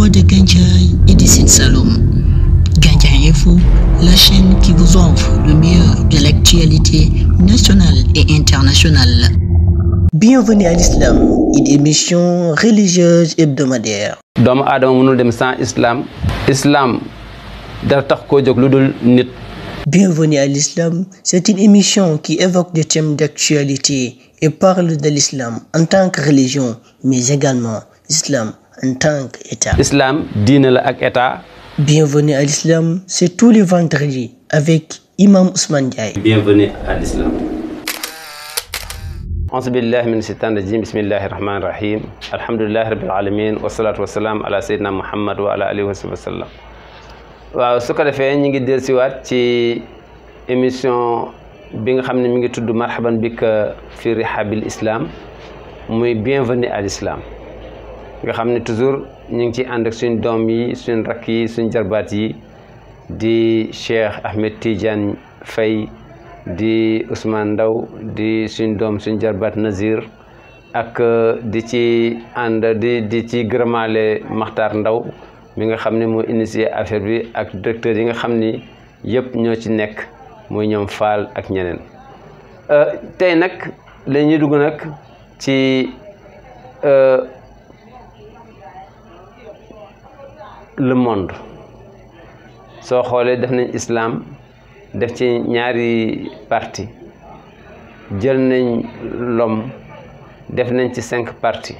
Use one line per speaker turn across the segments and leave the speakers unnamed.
voix de Gandiaye et de Sine Saloum. Gandiaye Info, la chaîne qui vous offre le meilleur de l'actualité nationale et internationale. Bienvenue à l'islam, une émission religieuse hebdomadaire.
doomu aadama mënul dem sans islam. Islam dara tax koo jóg lu dul nit.
Bienvenue à l'islam, c'est une émission qui évoque des thèmes d'actualité et parle de l'islam en tant que religion, mais également l'islam en tant qu'État.
Islam diine la ak état.
Bienvenue à l'islam, c'est tous les vendredis avec Imam Ousmane Ndiaye.
Bienvenue à l'islam. Auzu billahi min shaytani rajim, bismillahi rahmani rahim, alhamdulillahi rabbil alamin, wassalatu wassalamu ala sayyidina Muhammad wa ala alihi wa sallam. waaw su ko defee ñu ngi dellusiwaat ci émission bi nga xam ne mi ngi tudd marhaban bika fi rihabil islam, muy bienvenue à l'islam, nga xam ne toujours ñu ngi ciy ànd ak suñ doom yi, suñ rakk yi, suñ jarbaat yi di Cheikh Ahmed Tidiane Faye, di Ousmane Ndaw, di suñ doom suñ jarbaat Nazir, ak di ci ànd di ci gërëmaale Makhtar Ndaw mi nga xam ne moo initié affaire bi, ak directeur yi nga xam ni yëpp ñoo ci nekk, muy ñoom Fall ak ñeneen. tey nag la ñuy dugg nag ci le monde. soo xoolee def nañ islam def ci ñaari parti, jël nañ l'homme def nañ ci 5 parties.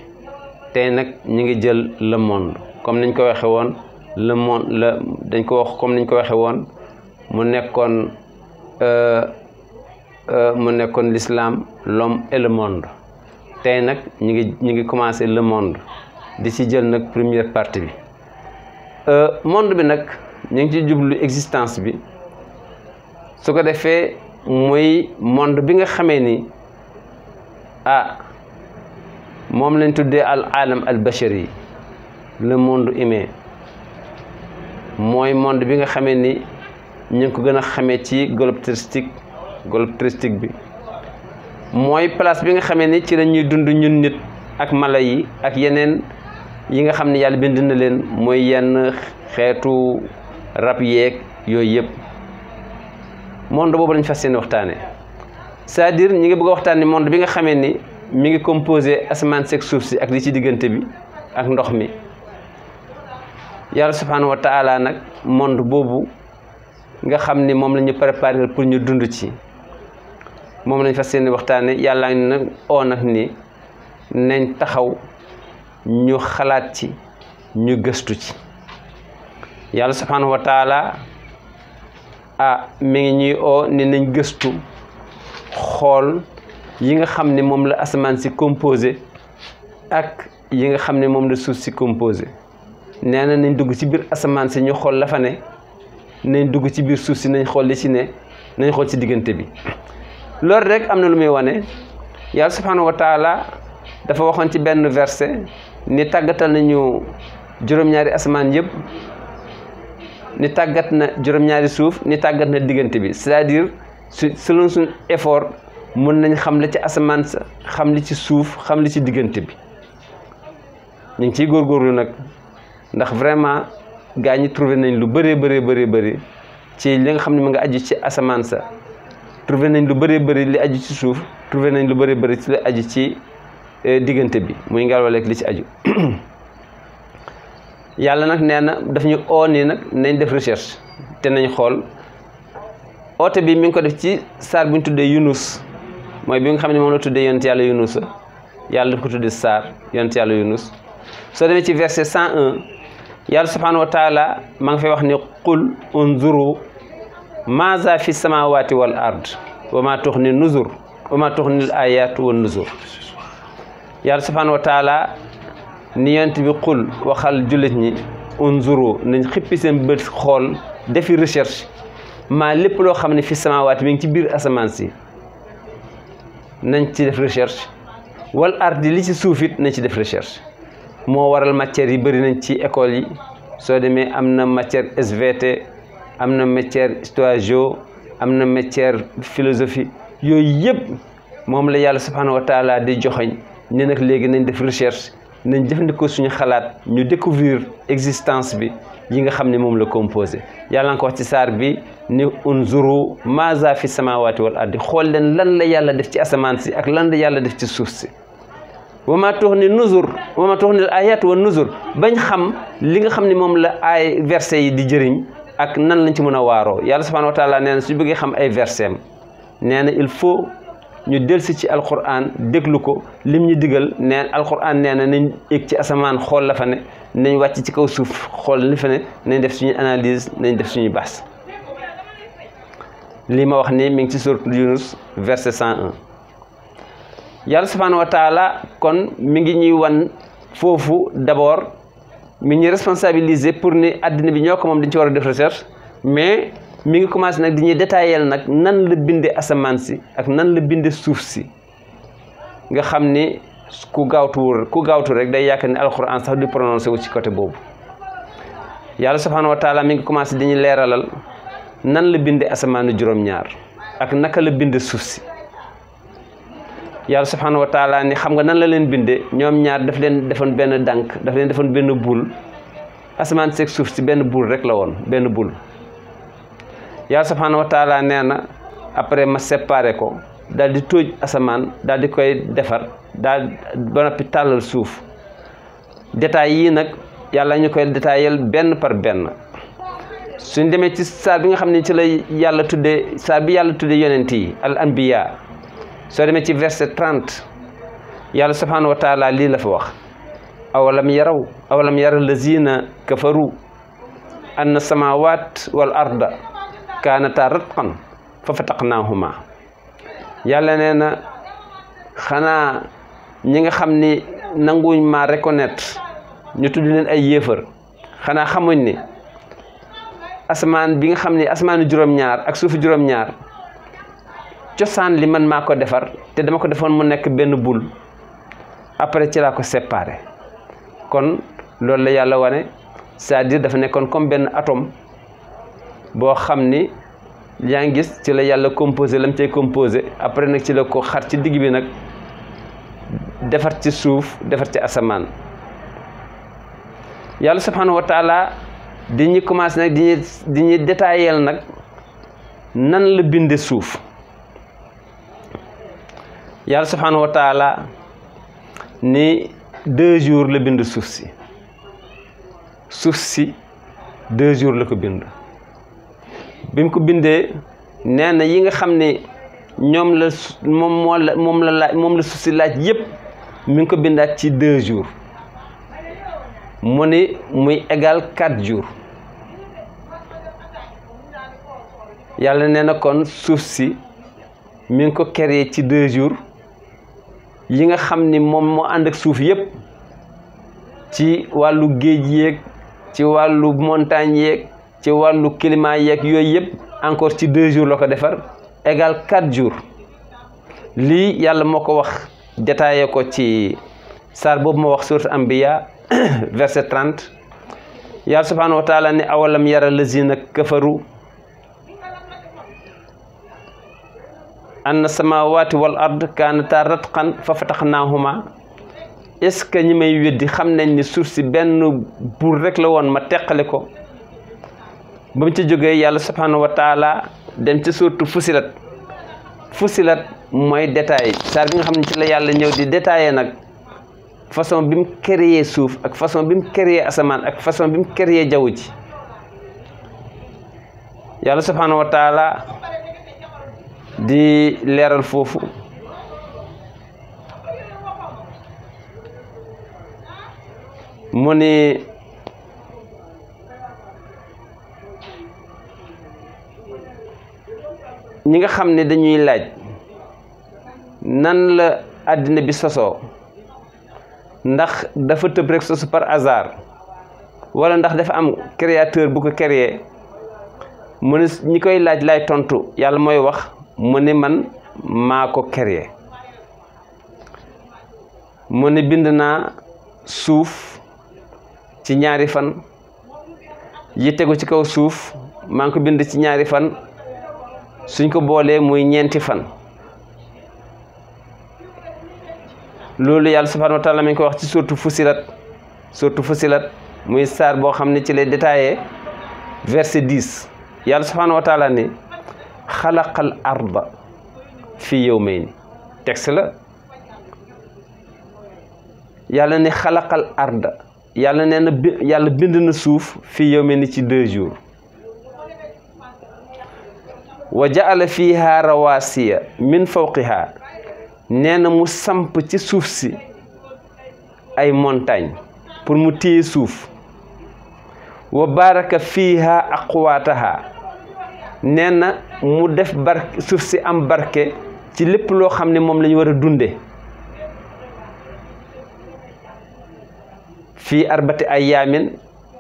tey nag ñu ngi jël le monde comme niñ ko waxe woon. le monde la dañ ko wax comme niñ ko waxe woon mu nekkoon l'islam, l'homme et le monde. tey nag ñu ngi commencé le monde di ci jël nag première partie bi. monde bi nag ñu ngi ci jublu existence bi, su ko defee muy monde bi nga xamee ni moom lañ tuddee al alam al bashari, le monde humain. mooy monde bi nga xamee ni ñu ngi ko gën a xamee ci globe terrestre bi, mooy place bi nga xamee ni ci la ñuy dund ñun nit ak mala yi ak yeneen yi nga xam ne yàlla bind na leen, mooy yenn xeetu rab yeeg yooyu yëpp. monde boobu lañ fas yéene waxtaane, c'est-à-dire ñi ngi bëgg a waxtaane monde bi nga xamee ni mi ngi composé asamaan seeg suuf si ak li ci diggante bi ak ndox mi. yàlla subhanahu wa taala nag monde boobu nga xam ni moom la ñu préparé pour ñu dund ci, moom lañ fas yéene waxtaane. yàlla ngi nag nag ni nañ taxaw ñu xalaat ci, ñu gëstu ci. yàlla subhanahu wa taala mi ngi ñuy ni nañ gëstu xool yi nga xam ne moom la asamaan si composé ak yi nga xam ne moom la suuf si composé. nee na nañ dugg ci biir asamaan si ñu xool la fa ne, nañ dugg ci biir suuf si nañ xool li ci ne, nañ xool ci diggante bi. loolu rek am na lu muy wane. yàlla subhanahu wa taala dafa waxoon ci benn verset ni tàggatal nañu juróom-ñaari asamaan yëpp, ni tàggat na juróom-ñaari suuf, ni tàggat na diggante bi. c'est-à-dire selon suñ effort mën nañ xam la ci asamaan sa, xam li ci suuf, xam li ci diggante bi. ñu ngi ciy góorgóorlu nag, ndax vraiment gaa ñi trouvé nañ lu bëri ci li nga xam ne mu nga aju ci asamaan sa, trouvé nañ lu bëri li aju ci suuf, trouvé nañ lu bëri ci li aju ci diggante bi, muy ngelaw lekk li ci aju. yàlla nag nee na daf ñu nii nag nañ def recherche te nañ xool. oote bi mi ngi ko def ci saar bu ñu tuddee Yunus, mooy bi nga xam ne moom la tuddee yonent yàlla Yunus. yàlla daf ko tuddee saar yonent yàlla Yunus. soo demee ci verset 101, yàlla subhanahu wa taala maa ngi fay wax ni qul unzuru maaza fi samawati wal ard wa ma tuxni nuzur wa ma tuxni al ayatu wan nuzur. yàlla subhanahu wa taala ni yonent bi qul waxal jullit ñi unzuru nañ xippi seen bët xool, defi recherche maa lépp loo xam ne fi samawati mi ngi ci biir asamaan si, nañ ci def recherche, wal ardi li ci suuf it nañ ci def recherche. moo waral matière yi bëri nañ ci école yi. soo demee am na matière SVT, am na matière histoire géo, am na matière philosophie. yooyu yëpp moom la yàlla subhanahu wa taala di joxoñ ne nag léegi nañ def recherche nañ jëfandikoo suñu xalaat ñu découvrir existence bi yi nga xam ne moom la composé yàlla nga ko wax ci saar bi ni unzuru maza fi samawati wal ardi xool leen lan la yàlla def ci asamaan si ak lan la yàlla def ci suuf si wa ma tuxni al ayat wa nuzur bañ xam li nga xam ne moom la ay verset yi di jëriñ ak nan lañ ci mën a waaroo yàlla subhanahu wa taala nee na suñu bëggee xam ay verset am nee na il faut ñu delsi ci alquran déglu ko lim ñu digal neen alquran nee na nañ égg ci asamaan xool la fa ne nañ wàcc ci kaw suuf xool li fa ne nañ def suñu analyse nañ def suñu bas lii ma wax ni mi ngi ci sourate Yunus verset 101 yàlla subhanahu wa taala kon mi ngi ñuy wan foofu d'abord mi ngi responsabiliser pour ni àddina bi ñoo ko moom dañ ci war a def recherche mais mi ngi commencé nag di ñuy détaillé nag nan la binde asamaan si ak nan la binde suuf si nga xam ni ku gaawtu rek day yaakaar ni alxuraan sax di prononcé wu ci côté boobu yàlla subhanahu wa taala mi ngi commencé di ñu leeralal nan la binde asamaanu juróom-ñaar ak naka la binde suuf si yàlla subhanahu wa taala ni xam nga nan la leen binde ñoom ñaar daf leen defoon benn dànk daf leen defoon benn bul asamaan seeg suuf si benn bul rek la woon benn bul yàlla subhanahu wa taala nee na après ma séparé ko daal di tóoj asamaan daal di koy defar daal ba noppi tàllal suuf détails yii nag yàlla ñu koy détaillel benn par benn suñ demee ci saar bi nga xam ne ci la yàlla tuddee saar bi yàlla tuddee yonent yi al anbiya soo demee ci verset 30 yàlla subhanahu wa taala lii la fa wax awalam yara lazina kafaru anna samawat wal arda kaanata ratqan fa fataqnaahuma yàlla nee na xanaa ñi nga xam ni nanguñ ma reconnaître ñu tudd leen ay yéefar xanaa xamuñ ni asamaan bi nga xam ni asamaanu juróom-ñaar ak suufu juróom-ñaar cosaan li man maa ko defar te dama ko defoon mu nekk benn bul après ci laa ko séparé kon loolu la yàlla wane c'est-à-dire dafa nekkoon comme benn atome boo xam ni yaa ngi gis ci la yàlla composé lam cay composé après nag ci la ko xar ci digg bi nag defar ci suuf defar ci asamaan yàlla subhanahu wa taala di ñu commencé nag di ñu détaillel nag nan la binde suuf yàlla subhanahu wa taala ni 2 jours la bind suuf si 2 jours la ko bind bi mu ko bindee nee na yi nga xam ne ñoom la moom la suuf si laaj yépp mi ngi ko bindaat ci 2 jours mu ni muy égal 4 jours yàlla nee na kon suuf si mi ngi ko créé ci 2 jours yi nga xam ni moom moo ànd ak suuf yépp ci wàllu géej yéeg ci wàllu montagne yeeg ci wàllu climat yeeg yooyu yëpp encore ci 2 jours la ko defar égal 4 jours lii yàlla moo ko wax détaillé ko ci saar boobu ma wax sourate Anbiya verset 30 yàlla subhanahu wa taala ne awalam yara lazina kafaru anna samawati wal ard kaanata ratqan fa fataxnaahuma est-ce que ñi may weddi xam nañ ni suuf si benn buur rek la woon ma teqale ko ba mu ci jógee yàlla subhanahu wa taala dem ci suuratu Fusilat mooy détail saar bi nga xam ne ci la yàlla ñëw di détaillé nag façon bi mu créé suuf ak façon bi mu créé asamaan ak façon bi mu créé jaww ji yàlla subhanahu wa taala di leeral foofu mu ni ñi nga xam ne dañuy laaj nan la àddina bi sosoo ndax dafa tëb rek sosu par hasard wala ndax dafa am créateur bu ko créé mu ne ñi koy laaj lay tontu yàlla mooy wax mu ne man maa ko créé mu ne bind naa suuf ci ñaari fan yi tegu ci kaw suuf maa ngi ko bind ci ñaari fan suñ ko boolee muy ñeenti fan loolu yàlla subhanahu wa taala mi ngi ko wax ci suratu Fusilat muy saar boo xam ne ci lay détaillé verset 10 yàlla subhanahu wa taala ne xalaqal arda fii yawmayni texte la yàlla ne xalaqal arda yàlla nee na yàlla bind na suuf fii yawmayni ci 2 jours wa jaala fiha rawasiya min fawqiha nee na mu samp ci suuf si ay montagne pour mu téye suuf wa baraka fiha aqwaataha nee na mu def barke suuf si am barke ci lépp loo xam ne moom la ñu war a dunde fii arbati ayaamin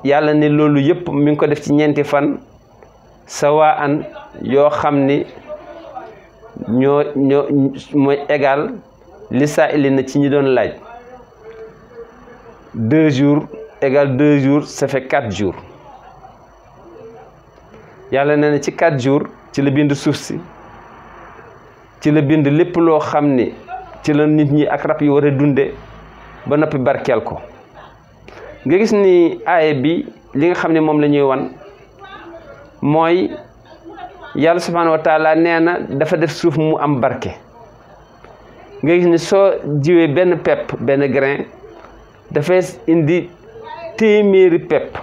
yàlla ne loolu yëpp mi ngi ko def ci ñeenti fan sawaan yoo xam ni ñoo mooy égal li saa ili na ci ñi doon laaj 2 jours égal 2 jours ça fait 4 jours yàlla nee na ci 4 jours ci la bind suuf si ci la bind lépp loo xam ni ci la nit ñi ak rab yi war a dunde ba noppi barkeel ko nga gis ni aaye bi li nga xam ne moom la ñuy wan mooy yàlla subhanahu wa taala nee na dafa def suuf mu am barke nga gis ni soo jiwee benn pepp benn grain dafay indi téeméeri pepp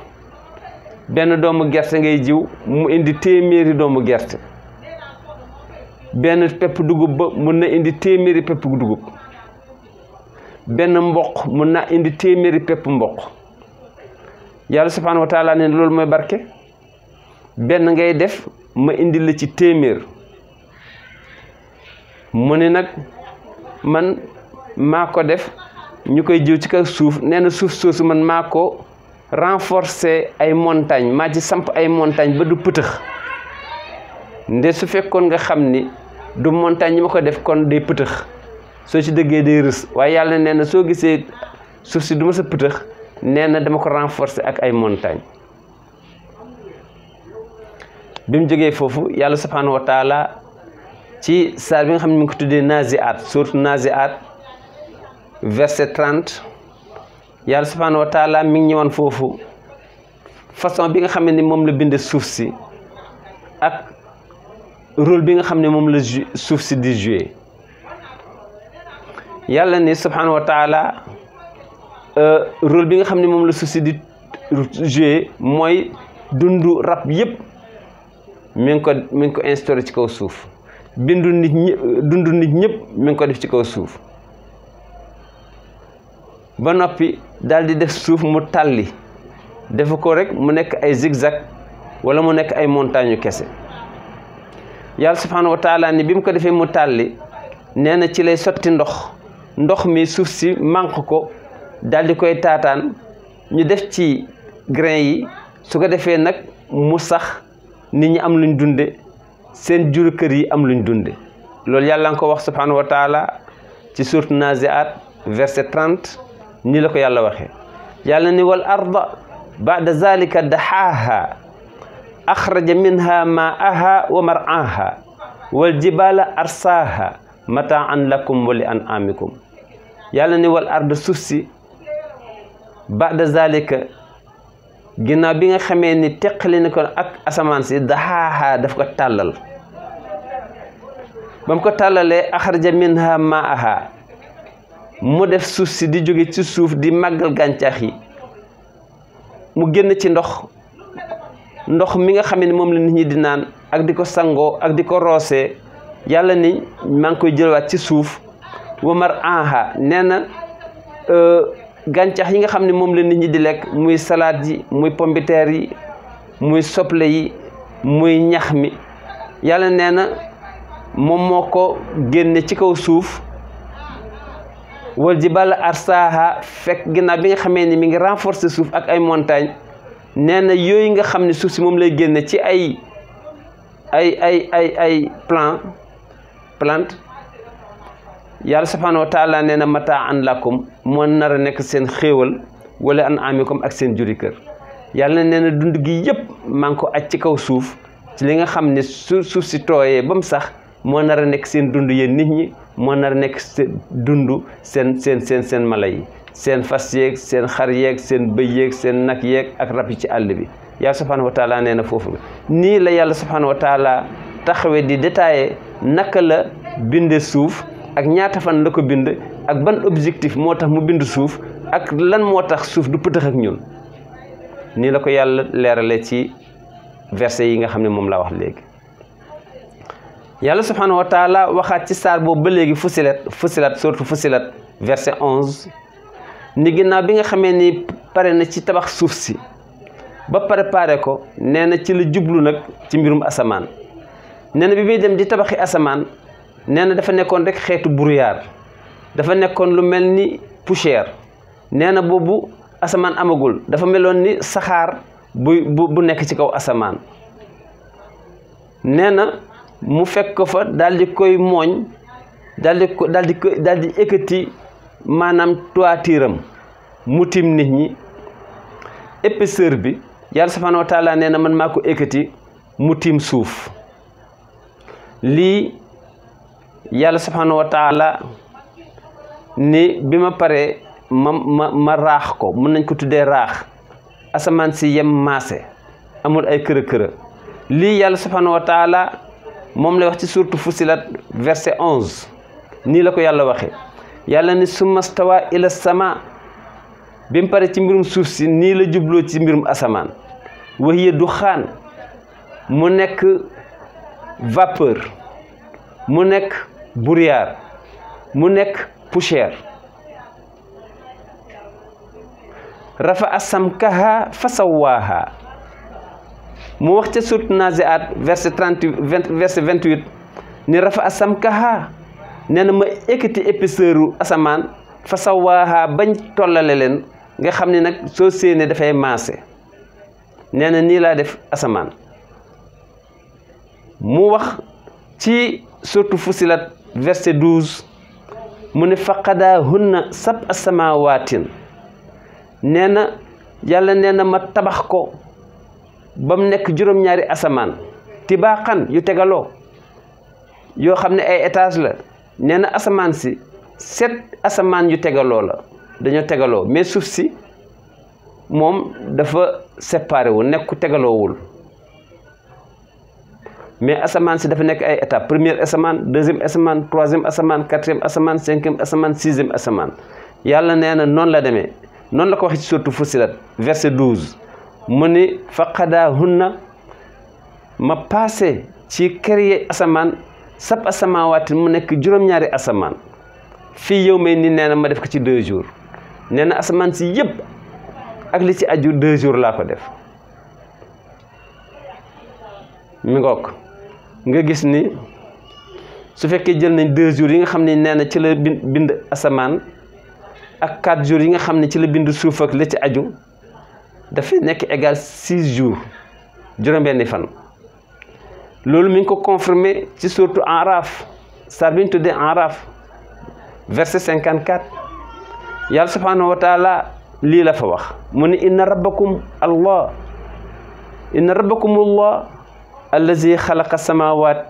benn doomu gerte ngay jiw mu indi téeméeri doomu gerte benn pepp dugub ba mun na indi téeméeri pepp dugub benn mboq mun na indi téeméeri pepp mboq yàlla subhanahu wa taala ne loolu mooy barke benn ngay def ma indi la ci téeméer mu ne nag man maa ko def ñu koy jiw ci kaw suuf nee na suuf soosu man maa ko renforcer ay montagne maa ci samp ay montagne ba du pëtëx nde su fekkoon nga xam ni du montagne yi ma ko def kon day pëtëx soo ci dëggee day rës waaye yàlla nee na soo gisee suuf si du ma sa pëtëx nee na dama ko renforcer ak ay montagne bi mu jógee foofu yàlla subhanahu wa taala ci saar bi nga xam ne mi ngi ko tuddee Nazi'at sourate Nazi'at verset 30 yàlla subhanahu wa taala mi ngi ñëwoon foofu façon bi nga xam ne moom la binde suuf si ak rôle bi nga xam ne moom la suuf si di jouer yàlla ni subhanahu wa taala rôle bi nga xam ne moom la suuf si di jouer mooy dundu rab yépp mi ngi ko instauré ci kaw suuf dundu nit ñëpp mi ngi ko def ci kaw suuf ba noppi daal di def suuf mu tàlli defu ko rek mu nekk ay zigzag wala mu nekk ay montagne yu kese yàlla subhanahu wa taala ni bi mu ko defee mu tàlli nee na ci lay sotti ndox mi suuf si manque ko daal di koy taataan ñu def ci grain yi su ko defee nag mu sax nit ñi am luñ dunde seen juru kër yi am luñ dunde loolu yàlla nga ko wax subhanahu wa taala ci sourate Nazi'at verset 30 ni la ko yàlla waxee yàlla ni wal arda ba'da zalika dahaaha axraja minha ma'aha wa mar'aha wal jibala arsaaha mata'an lakum wa li an'amikum yàlla ni wal arda suuf si ba'da zalika ginnaaw bi nga xamee ni teqali ni ko ak asamaan si dahaaha daf ko tàllal ba mu ko tàllalee axraja minha ma'aha mu def suuf si di jóge ci suuf di màggal gàncax yi mu génn ci ndox mi nga xam ne moom la nit ñi di naan ak di ko sangoo ak di ko roosee yàlla ni maa ngi koy jëlwaat ci suuf wa mar'aha nee na gàncax yi nga xam ne moom la nit ñi di lekk muy salade yi muy pombiteer yi muy soble yi muy ñax mi yàlla nee na moom moo ko génne ci kaw suuf wal jibala arsaaha fekk ginnaaw bi nga xamee ni mi ngi renforcer suuf ak ay montagne nee na yooyu nga xam ne suuf si moom lay génne ci ay plante yàlla subhanahu wa taala nee na mataan lakum moo nar a nekk seen xéewal wala an amikum ak seen juri kër yàlla nee na dund gi yëpp maa ngi ko aj ci kaw suuf ci li nga xam ne suuf si tooyee ba mu sax moo nar a nekk seen dund yéen nit ñi moo nar nekk dundu seen mala yi seen fas yeeg seen xar yeeg seen bëy yeeg seen nag yeeg ak rab yi ci àll bi yàlla subhanahu wa taala nee na foofu nii la yàlla subhanahu wa taala taxawee di détaillé naka la binde suuf ak ñaata fan la ko bind ak ban objectif moo tax mu bind suuf ak lan moo tax suuf du pëtëx ak ñun nii la ko yàlla leerale ci verset yi nga xam ne moom laa wax léegi yàlla subhanahu wa taala waxaat ci saar boobu ba léegi fusilat surtout fusilat verset 11 ni ginnaaw bi nga xamee ni pare na ci tabax suuf si ba préparé ko nee na ci la jublu nag ci mbirum asamaan nee na bi muy dem di tabaxi asamaan nee na dafa nekkoon rek xeetu brouillard dafa nekkoon lu mel ni poussière nee na boobu asamaan amagul dafa meloon ni saxaar bu nekk ci kaw asamaan nee na mu fekk ko fa daal di koy mooñ daal di ekkati maanaam toitiram mu tiim nit ñi épaisseur bi yàlla subhanahu wa taala nee na man maa ko ekkati mu tiim suuf lii yàlla subhanahu wa taala ni bi ma paree ma raax ko mën nañ ko tuddee raax asamaan si yem maase amul ay kërë lii yàlla subhanahu wa taala moom lay wax ci suuratu Fussilat verset 11 nii la ko yàlla waxee yàlla ni summa stawa ila sama bi mu pare ci mbirum suuf si nii la jubloo ci mbirum asamaan wa hiya duxaan mu nekk vapeur mu nekk brouillard mu nekk poussière rafa asamkaha fasawaaha mu wax ca suuratu Naziaat verset 28 ni rafa asamkaha nee na ma ekkati épaisseuru asamaan fasawaaha bañ tollale leen nga xam ne nag soo séenee dafay maase nee na nii laa def asamaan mu wax ci suuratu Fussilat verset 12 mu ne faqadaahunna sab'a samawaatin nee na yàlla nee na ma tabax ko ba mu nekk juróom-ñaari asamaan tibaaxan yu tegaloo yoo xam ne ay étage la nee na asamaan si 7 asamaan yu tegaloo la dañoo tegaloo mais suuf si moom dafa séparé wu nekku tegaloowul mais asamaan si dafa nekk ay étape première asamaan deuxième asamaan troisième asamaan quatrième asamaan cinquième asamaan sixième asamaan yàlla nee na noonu la demee noonu la ko waxee ci suuratu Fussilat verset 12 mu ni faqadaahunna ma passé ci créer asamaan sab asamaawaati mu nekk juróom-ñaari asamaan fii yow may ni nee na ma def ko ci 2 jours nee na asamaan si yëpp ak li ci aju 2 jours laa ko def mi ngoog nga gis ni su fekkee jël nañ 2 jours yi nga xam ne nee na ci la bind asamaan ak 4 jours yi nga xam ne ci la bind suuf ak li ci aju dafay nekk égal 6 jours juróom-benni fan loolu mi ngi ko confirmé ci suuratu Araf saar bi ñu tuddee Araf verset 54 yàlla subhanahu wa taala lii la fa wax mu ne inna rabbakum allah allazi xalaqa samawat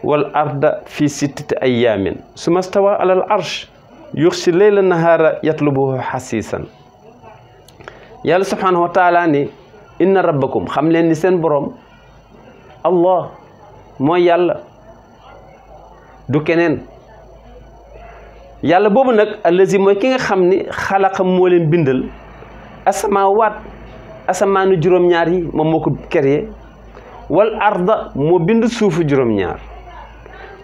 wal arda fi 6 ayaamin summa stawa ala al arsh yuxsi leyla nahaara yatlubuhu xasiisan yàlla subhanahu wa taala ni inna rabbakum xam leen ni seen borom allah mooy yàlla du keneen yàlla boobu nag allazi mooy ki nga xam ni xalaqa moo leen bindal asamaanu juróom-ñaar yi moom moo ko créé wal arda moo bind suufu juróom-ñaar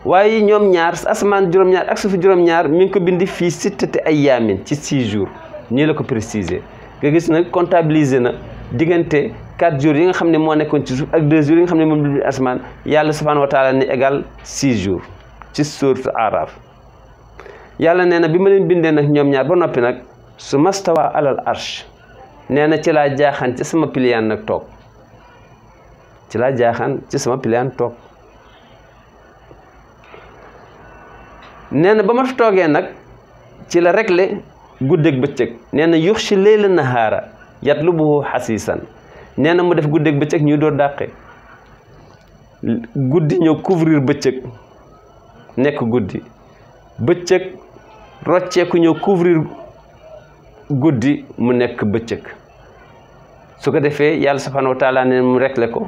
waaye ñoom ñaar asamaan juróom-ñaar ak suufu juróom-ñaar mi ngi ko bindi fii 6 ayaamin ci 6 jours nii la ko préciser nga gis nag comptabiliser na diggante 4 jours yi nga xam ne moo nekkoon ci suuf ak 2 jours yi nga xam ne moom bind asamaan yàlla subhanahu wa taala ni égal 6 jours ci sourate Araf yàlla nee na bi ma leen bindee nag ñoom ñaar ba noppi nag su mastawa alal arsh nee na ci laa jaaxaan ci sama piliyaan nag toog ci laa jaaxaan ci sama piliyaan toog nee na ba ma fi toogee nag ci la réglé guddeeg bëccëg nee na yuxshi layla nahaara yatlubuhu xasiisan nee na mu def guddeeg bëccëg ñuy door dàqe guddi ñëw couvrir bëccëg nekk guddi bëccëg rocceeku ñëw couvrir guddi mu nekk bëccëg su ko defee yàlla subhanahu wa taala ne mu réglé ko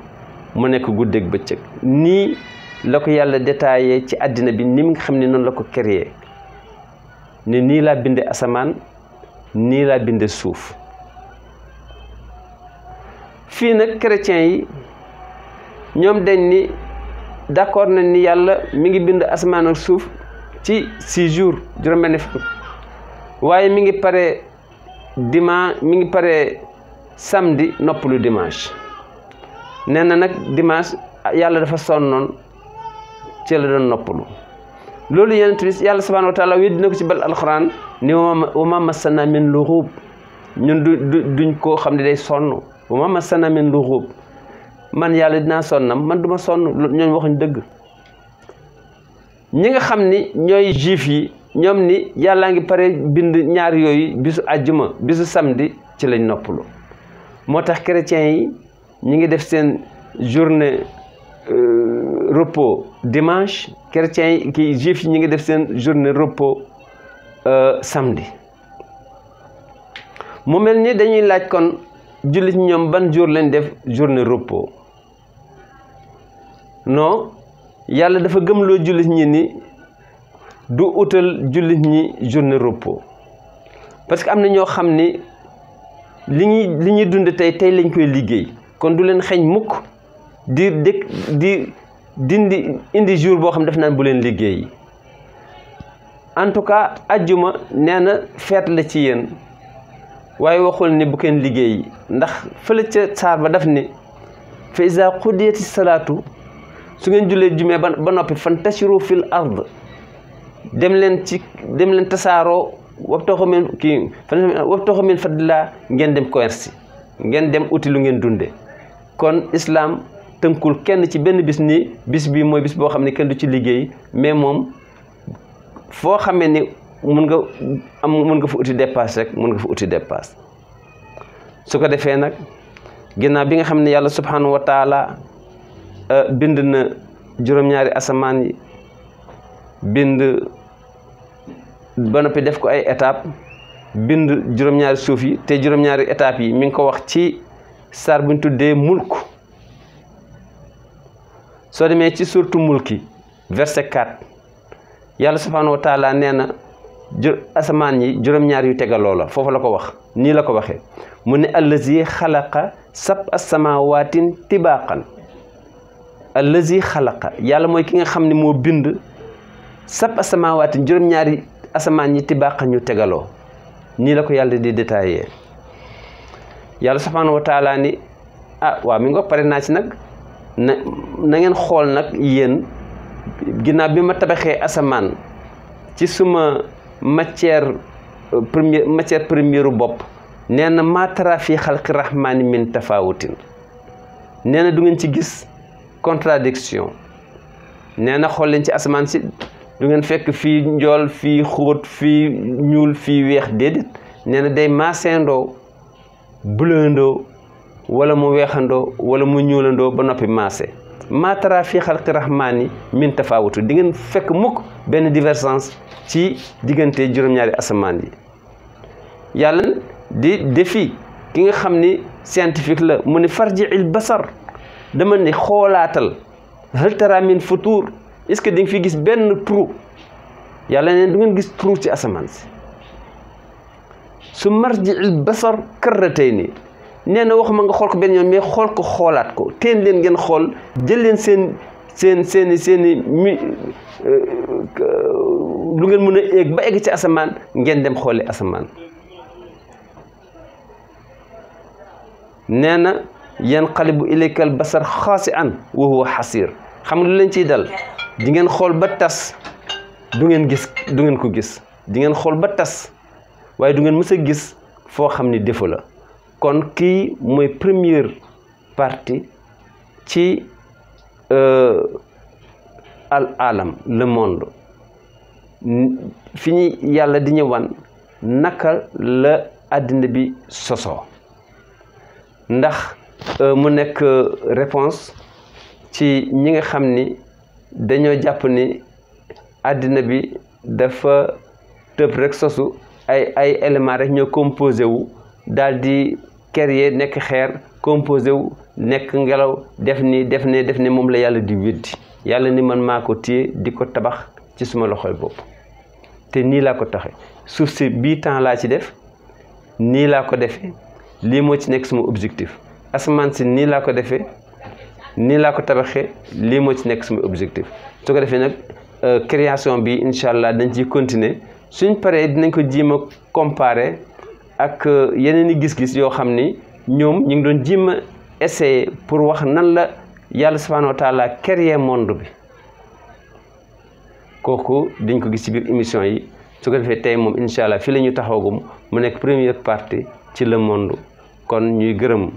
mu nekk guddeeg bëccëg nii la ko yàlla détaillé ci àddina bi ni nga xam ne noonu la ko créé ne nii laa binde asamaan nii laa binde suuf fii nag chrétiens yi ñoom dañ ni d'accord nañ ni yàlla mi ngi bind asamaan ak suuf ci 6 jours juróom-benni fan waaye mi ngi pare dimanche mi ngi pare samedi noppalu dimanche nee na nag dimanche yàlla dafa sonnoon ci la doon noppalu loolu yeneen bis yàlla subhanahu wa taala weddi na ko ci bal alxuraan ni wa ma massana min lughub ñun duñ koo xam ne day sonn wa ma massana min lughub man yàlla dinaa sonnam man duma sonn ñooñ waxuñ dëgg ñi nga xam ni ñooy juif yi ñoom ni yàllaa ngi pare bind ñaar yooyu bisu àjjuma bisu samedi ci lañ noppalu moo tax chrétiens yi ñi ngi def seen journée repos dimanche chrétiens yi ki juif yi ñi ngi def seen journée repos samedi mu mel ni dañuy laaj kon jullit ñoom ban jour lañ def journée repos non yàlla dafa gëmloo jullit ñi ni du utal jullit ñi journée repos parce que am na ñoo xam ni li ñuy dund tey lañ koy liggéey kon du leen xeeñ mukk di indi jour boo xam def naan bu leen liggéey en tout cas ajjuma nee na feet la ci yéen waaye waxul ni bu kenn liggéey ndax fële ca saar ba daf ni fa iza qudiyati salaatu su ngeen jullee jumee ba noppi fantashiru fil ard dem leen tasaaroo wabtaxu min fadlillah ngeen dem commerce ngeen dem uti lu ngeen dunde kon islam tënkul kenn ci benn bis ni bis bi mooy bis boo xam ne kenn du ci liggéey mais moom foo xamee ni mun nga fa uti dépasse rek mun nga fa uti dépasse su ko defee nag ginnaaw bi nga xam ne yàlla subhanahu wa taala bind na juróom-ñaari asamaan yi bind ba noppi def ko ay étape bind juróom-ñaari suuf yi te juróom-ñaari étape yi mi ngi ko wax ci saar bu ñu tuddee mulk soo demee ci surtout mulki verset 4 yàlla subhanahu wa taala nee na asamaan yi juróom-ñaar yu tegaloo la foofu la ko wax nii la ko waxee mu ne allazi xalaqa sab'a samawaatin tibaaqan allazi xalaqa yàlla mooy ki nga xam ne moo bind sab'a samawaatin juróom-ñaari asamaan yi tibaaqan ñu tegaloo nii la ko yàlla di détaillé yàlla subhanahu wa taala ni waaw mi nga pare naa ci nag na ngeen xool nag yéen ginnaaw bi ma tabaxee asamaan ci suma matière première bopp nee na maa tara fi xalqi rahmaani min tafawutin nee na du ngeen ci gis contradiction nee na xool leen ci asamaan si du ngeen fekk fii njool fii xóot fii ñuul fii weex déedéet nee na day maaseendoo bulandoo wala mu weexandoo wala mu ñuulandoo ba noppi maase maa tara fi xalqi rahmaani min tafawutu di ngeen fekk mukk benn divergence ci diggante juróom-ñaari asamaan yi yàlla di défi ki nga xam ni scientifique la mu ne farji'il basar dama ne xoolaatal hal tara min futur est-ce que di nga fi gis benn trou yàlla neen du ngeen gis trou ci asamaan si su marji'il basar karratayni nee na waxuma nga xool ko benn yoon mais xool ko xoolaat ko teen leen ngeen xool jël leen seeni lu ngeen mën a egg ba egg ci asamaan ngeen dem xooli asamaan nee na yanqalibu ilaykal basar xaasi'an wa huwa xasiir xam nga lu leen ciy dal di ngeen xool ba tas du ngeen ko gis di ngeen xool ba tas waaye du ngeen mës a gis foo xam ni défaut la kon kii mooy première partie ci al alam le monde fi ñu yàlla di ñëwan naka la àddina bi sosoo ndax mu nekk réponse ci ñi nga xam ni dañoo jàpp ni àddina bi dafa tëb rek sosu ay éléments rek ñoo composé wu daal di créer nekk xeer composé wu nekk ngelaw def ni moom la yàlla di weddi yàlla ni man maa ko téye di ko tabax ci suma loxoy bopp te nii laa ko taxe suuf si bii temps laa ci def nii laa ko defee lii moo ci nekk suma objectif asamaan si nii laa ko defee nii laa ko tabaxee lii moo ci nekk suma objectif su ko defee nag création bi incha allah dañ ciy continuer suñ paree dinañ ko jéem a comparer ak yeneen i gis-gis yoo xam ni ñoom ñu ngi doon jéem a essayer pour wax nan la yàlla subhanahu wa taala créer monde bi kooku dañ ko gis ci biir émission yi su ko defee tey moom incha allah fii la ñu taxawagum mu nekk première partie ci le monde kon ñuy gërëm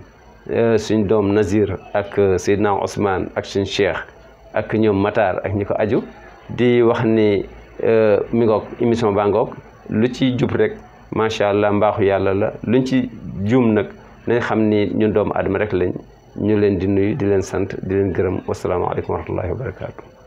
suñ doom Nazir ak Seydina Ousmane ak suñ Cheikh ak ñoom Matar ak ñi ko aju di wax ni mi ngoog émission baa ngoog lu ci jub rek macha allah mbaaxu yàlla la luñ ci juum nag nañ xam ni ñun doomu adama rek lañ ñu leen di nuyu di leen sant di leen gërëm wasalaamaaleykum wa rahmatullahi wa barakaatu.